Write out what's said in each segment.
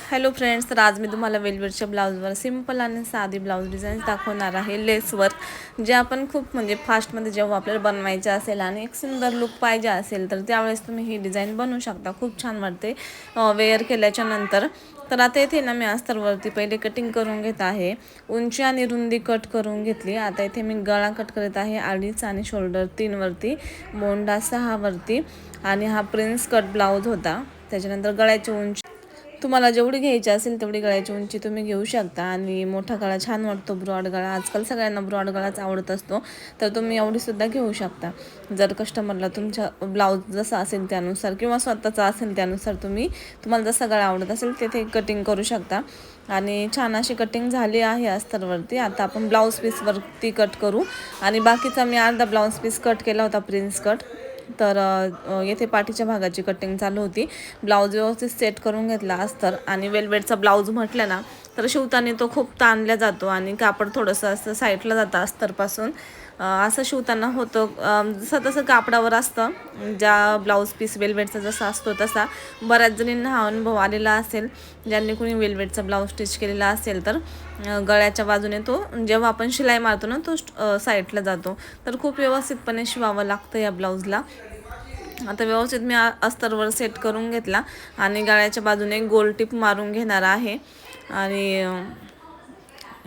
Hello friends, तर आज मी तुम्हाला वेलवेटच्या ब्लाऊजवर सिंपल आणि साधी ब्लाऊज डिझाईन दाखवणार आहे लेसवर, जे आपण खूप म्हणजे फास्टमध्ये जेव्हा आपल्याला बनवायचं असेल आणि एक सुंदर लुक पाहिजे असेल तर त्यावेळेस तुम्ही ही डिझाईन बनवू शकता. खूप छान वाटते वेअर केल्याच्या नंतर. तर आता इथे ना मी अस्तरवरती पहिले कटिंग करून घेत आहे. उंची आणि रुंदी कट करून घेतली. आता इथे मी गळा कट करत आहे 2.5 आणि शोल्डर 3 वरती, मोंडा 6 वरती आणि हा प्रिन्स कट ब्लाऊज होता. त्याच्यानंतर गळ्याची उंची तुम्हाला जेवढी घ्यायची असेल तेवढी गळ्याची उंची तुम्ही घेऊ शकता. आणि मोठा गळा छान वाटतो, ब्रॉड गळा. आजकाल सगळ्यांना ब्रॉड गळाच आवडत असतो, तर तुम्ही एवढीसुद्धा घेऊ शकता. जर कस्टमरला तुमच्या ब्लाऊज जसा असेल त्यानुसार किंवा स्वतःचा असेल त्यानुसार तुम्हाला जसा गळा आवडत असेल तेथे कटिंग करू शकता. आणि छान अशी कटिंग झाली आहे अस्तरवरती. आता आपण ब्लाऊज पीसवरती कट करू. आणि बाकीचा मी अर्धा ब्लाऊज पीस कट केला होता, प्रिन्स कट. तर येथे पाठीच्या भागाची कटिंग चालू होती. ब्लाऊज व्यवस्थित सेट करून घेतला अस्तर. आणि वेलवेटचा ब्लाऊज म्हटलं ना तर शिवताना तो खूप ताणला जातो आणि कापड थोडंसं असं साईडला जातं अस्तरपासून. असं शिवताना होतं, जसं तसं कापडावर असतं. ज्या ब्लाऊज पीस वेलवेटचा जसा असतो तसा बऱ्याच जणींना हा अनुभव आलेला असेल, ज्यांनी कोणी वेलवेटचा ब्लाऊज स्टिच केलेला असेल तर. गळ्याच्या बाजूने तो जेव्हा आपण शिलाई मारतो ना तो साईडला जातो. तर खूप व्यवस्थितपणे शिवावं लागतं या ब्लाऊजला. आता व्यवस्थित मी अस्तरवर सेट करून घेतला आणि गळ्याच्या बाजूने गोल टिप मारून घेणार आहे. आणि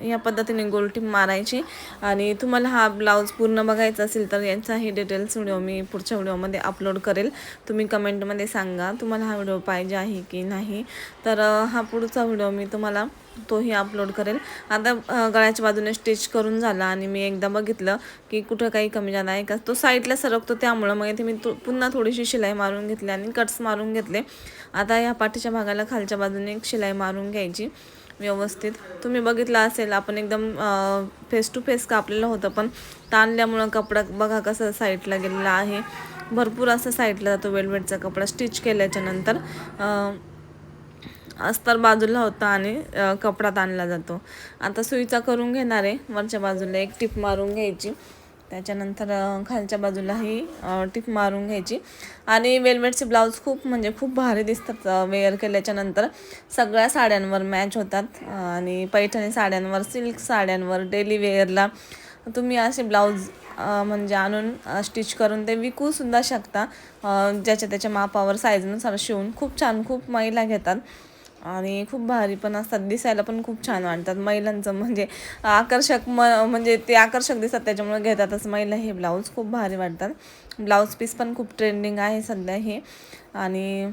या पद्धतीने गोल टिप मारायची. आणि तुम्हाला हा ब्लाऊज पूर्ण बघायचा असेल तर याचाही डिटेल्स व्हिडिओ मी पुढच्या व्हिडिओमध्ये अपलोड करेल. तुम्ही कमेंटमध्ये सांगा तुम्हाला हा व्हिडिओ पाहिजे आहे की नाही, तर हा पुढचा व्हिडिओ मी तुम्हाला तोही अपलोड करेल. आता गळ्याच्या बाजूने स्टिच करून झाला आणि मी एकदा बघितलं की कुठं काही कमी जादा आहे का, तो साईडला सरकतो, त्यामुळं मग इथे मी पुन्हा थोडीशी शिलाई मारून घेतली आणि कट्स मारून घेतले. आता या पाठीच्या भागाला खालच्या बाजूने एक शिलाई मारून घ्यायची व्यवस्थित. तुम्ही बघितलं असेल आपण एकदम फेस टू फेस कापलेलं होतं, पण ताणल्यामुळं कपडा बघा कसं साईडला गेलेला आहे. भरपूर असं साईडला जातो वेलवेटचा कपडा स्टिच केल्याच्या नंतर. अस्तर बाजूला होता आणि कपडा ताणला जातो. आता सुईचा करून घेणार आहे. वरच्या बाजूला एक टिप मारून घ्यायची, त्याच्यानंतर खालच्या बाजूलाही टिप मारून घ्यायची. आणि वेलवेटचे ब्लाऊज खूप म्हणजे खूप भारी दिसतात वेअर केल्याच्या नंतर. सगळ्या साड्यांवर मॅच होतात. आणि पैठणी साड्यांवर, सिल्क साड्यांवर, डेली वेअरला तुम्ही असे ब्लाऊज म्हणजे आणून स्टिच करून ते विकूसुद्धा शकता. ज्याच्या त्याच्या मापावर साईजनुसार शिवून खूप छान, खूप महिला घेतात. आणि खूप भारी पण असतात, दिसायला पण खूप छान वाटतात. महिलांचं म्हणजे आकर्षक म्हणजे ते आकर्षक दिसतात, त्याच्यामुळे घेतातच महिला हे ब्लाऊज. खूप भारी वाटतात. ब्लाऊज पीस पण खूप ट्रेंडिंग आहे सध्या हे. आणि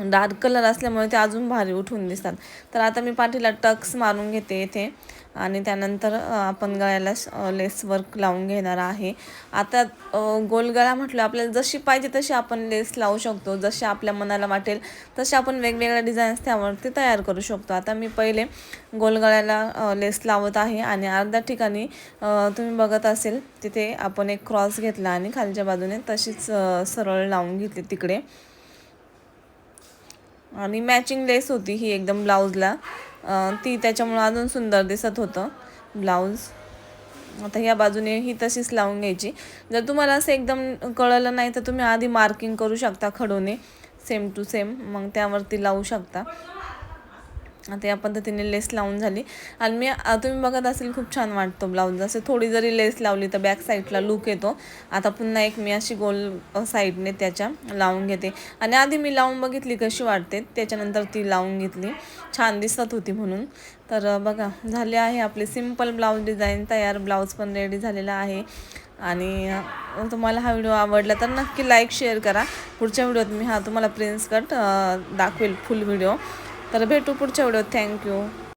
डार्क कलर असल्यामुळे ते अजून भारी उठून दिसतात. तर आता मी पाठीला टक्स मारून घेते इथे. आणि त्यानंतर आपण गळ्याला लेस वर्क लावून घेणार आहे. आता गोलगळा म्हटलं आपल्याला जशी पाहिजे तशी आपण लेस लावू शकतो. जशी आपल्या मनाला वाटेल तसे आपण वेगवेगळ्या डिझाईन्स त्यावरती तयार करू शकतो. आता मी पहिले गोलगळ्याला लेस लावत आहे. आणि अर्ध्या ठिकाणी तुम्ही बघत असेल तिथे आपण एक क्रॉस घेतला आणि खालच्या बाजूने तशीच सरळ लावून घेतली तिकडे. आणि मॅचिंग लेस होती ही एकदम ब्लाऊजला, ती त्याच्यामुळं अजून सुंदर दिसत होतं ब्लाऊज. आता ह्या बाजूने ही तशीच लावून घ्यायची. जर तुम्हाला असं एकदम कळलं नाही तर तुम्ही आधी मार्किंग करू शकता खडूने, सेम टू सेम, मग त्यावरती लावू शकता. आता या पद्धतीने लेस लावून झाली. आणि तुम्ही बघत असेल खूप छान वाटतो ब्लाऊज. असे थोडी जरी लेस लावली तर बॅक साईडला लुक येतो. आता पुन्हा एक मी अशी गोल साईडने त्याच्या लावून घेते. आणि आधी मी लावून बघितली कशी वाटते, त्याच्यानंतर ती लावून घेतली, छान दिसत होती म्हणून. तर बघा झाले आहे आपले सिंपल ब्लाऊज डिझाईन तयार. ब्लाऊज पण रेडी झालेला आहे. आणि तुम्हाला हा व्हिडिओ आवडला तर नक्की लाईक शेअर करा. पुढच्या व्हिडिओत मी तुम्हाला प्रिन्स कट दाखवेल फुल व्हिडिओ. तर भेटू पुढच्या व्हिडिओत. थँक्यू.